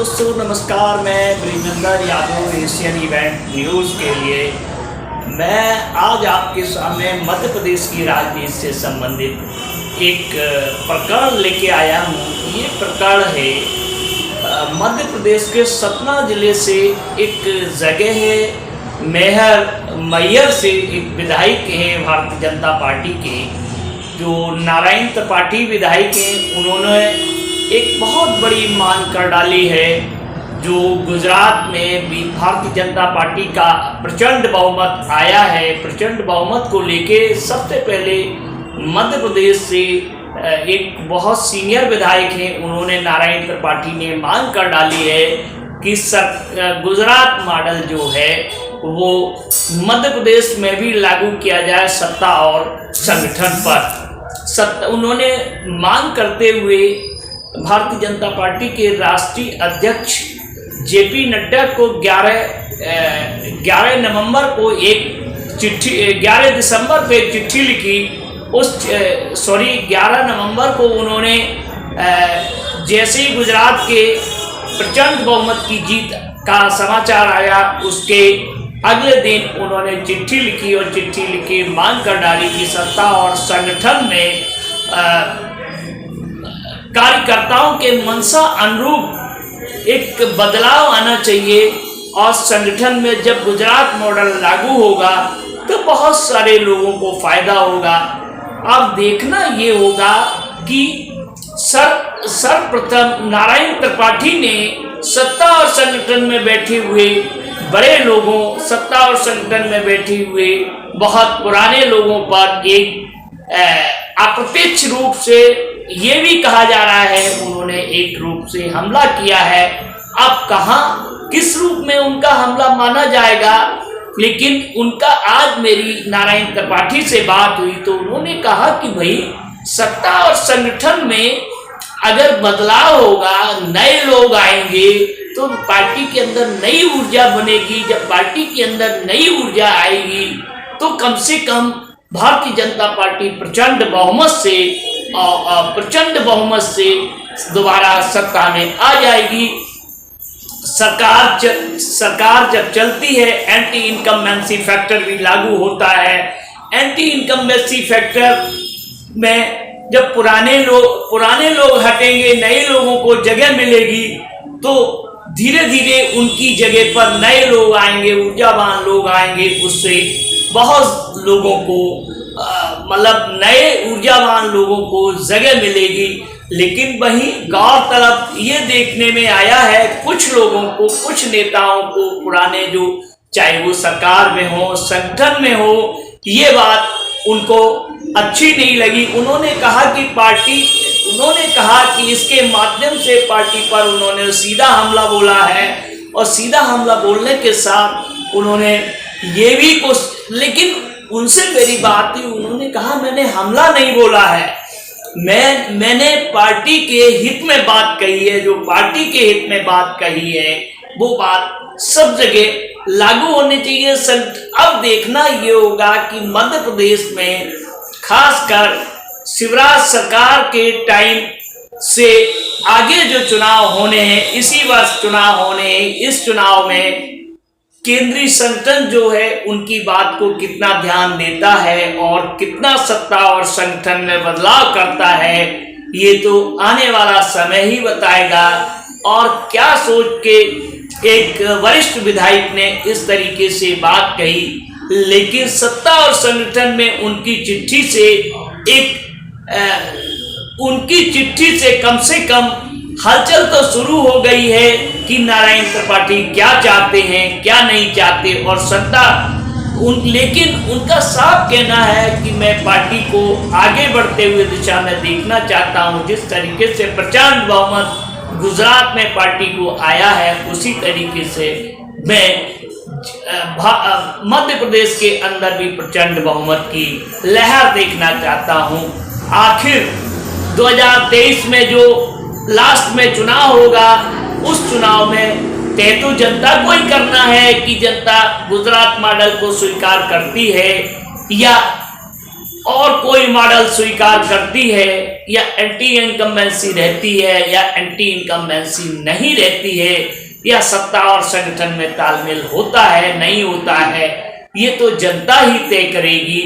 दोस्तों नमस्कार। मैं Brijendra Yadav Asian event news के लिए मैं आज आपके सामने मध्य प्रदेश की राजनीति से संबंधित एक प्रकरण लेके आया हूँ। ये प्रकरण है मध्य प्रदेश के सतना जिले से एक जगह है मैहर से एक विधायक हैं भारतीय जनता पार्टी के, जो नारायण त्रिपाठी विधायक हैं। उन्होंने एक बहुत बड़ी मांग कर डाली है, जो गुजरात में भी भारतीय जनता पार्टी का प्रचंड बहुमत आया है। प्रचंड बहुमत को लेके सबसे पहले मध्य प्रदेश से एक बहुत सीनियर विधायक हैं, उन्होंने नारायण त्रिपाठी ने मांग कर डाली है कि गुजरात मॉडल जो है वो मध्य प्रदेश में भी लागू किया जाए सत्ता और संगठन पर। उन्होंने मांग करते हुए भारतीय जनता पार्टी के राष्ट्रीय अध्यक्ष जेपी नड्डा को 11 नवंबर को एक चिट्ठी 11 दिसंबर को एक चिट्ठी लिखी। 11 नवंबर को उन्होंने जैसे ही गुजरात के प्रचंड बहुमत की जीत का समाचार आया, उसके अगले दिन उन्होंने चिट्ठी लिखी और चिट्ठी लिखी मांग कर डाली कि सत्ता और संगठन में कार्यकर्ताओं के मनसा अनुरूप एक बदलाव आना चाहिए और संगठन में जब गुजरात मॉडल लागू होगा तो बहुत सारे लोगों को फायदा होगा। अब देखना ये होगा कि सर्वप्रथम नारायण त्रिपाठी ने सत्ता और संगठन में बैठे हुए बड़े लोगों, सत्ता और संगठन में बैठे हुए बहुत पुराने लोगों पर एक अप्रत्यक्ष रूप से ये भी कहा जा रहा है उन्होंने एक रूप से हमला किया है। अब कहाँ किस रूप में उनका हमला माना जाएगा, लेकिन उनका आज मेरी नारायण त्रिपाठी से बात हुई तो उन्होंने कहा कि भाई सत्ता और संगठन में अगर बदलाव होगा, नए लोग आएंगे तो पार्टी के अंदर नई ऊर्जा बनेगी। जब पार्टी के अंदर नई ऊर्जा आएगी तो कम से कम भारतीय जनता पार्टी प्रचंड बहुमत से दोबारा सत्ता में आ जाएगी। सरकार जब चलती है एंटी इनकम्बेंसी फैक्टर भी लागू होता है। एंटी इनकम्बेंसी फैक्टर में जब पुराने लोग हटेंगे, नए लोगों को जगह मिलेगी तो धीरे धीरे उनकी जगह पर नए लोग आएंगे, ऊर्जावान लोग आएंगे। उससे बहुत लोगों को मतलब नए ऊर्जावान लोगों को जगह मिलेगी। लेकिन वहीं गौरतलब ये देखने में आया है कुछ लोगों को, कुछ नेताओं को पुराने, जो चाहे वो सरकार में हो, संगठन में हो, ये बात उनको अच्छी नहीं लगी। उन्होंने कहा कि इसके माध्यम से पार्टी पर उन्होंने सीधा हमला बोला है और सीधा हमला बोलने के साथ उन्होंने ये भी कुछ, लेकिन उनसे मेरी बात हुई, उन्होंने कहा मैंने हमला नहीं बोला है, मैंने पार्टी के हित में बात कही है। जो पार्टी के हित में बात कही है वो बात सब जगह लागू होनी चाहिए। अब देखना ये होगा कि मध्य प्रदेश में खासकर शिवराज सरकार के टाइम से आगे जो चुनाव होने हैं, इसी वर्ष चुनाव होने हैं, इस चुनाव में केंद्रीय संगठन जो है उनकी बात को कितना ध्यान देता है और कितना सत्ता और संगठन में बदलाव करता है, ये तो आने वाला समय ही बताएगा। और क्या सोच के एक वरिष्ठ विधायक ने इस तरीके से बात कही, लेकिन सत्ता और संगठन में उनकी चिट्ठी से कम हलचल तो शुरू हो गई है कि नारायण त्रिपाठी क्या चाहते हैं, क्या नहीं चाहते। और लेकिन उनका साफ कहना है कि मैं पार्टी को आगे बढ़ते हुए दिशा में देखना चाहता हूं। जिस तरीके से प्रचंड बहुमत गुजरात में पार्टी को आया है, उसी तरीके से मैं मध्य प्रदेश के अंदर भी प्रचंड बहुमत की लहर देखना चाहता हूं। आखिर 2023 में जो लास्ट में चुनाव होगा, उस चुनाव में तय तो जनता को ही करना है कि जनता गुजरात मॉडल को स्वीकार करती है या और कोई मॉडल स्वीकार करती है या एंटी इनकम्बेंसी रहती है या एंटी इनकम्बेंसी नहीं रहती है, या सत्ता और संगठन में तालमेल होता है नहीं होता है, ये तो जनता ही तय करेगी।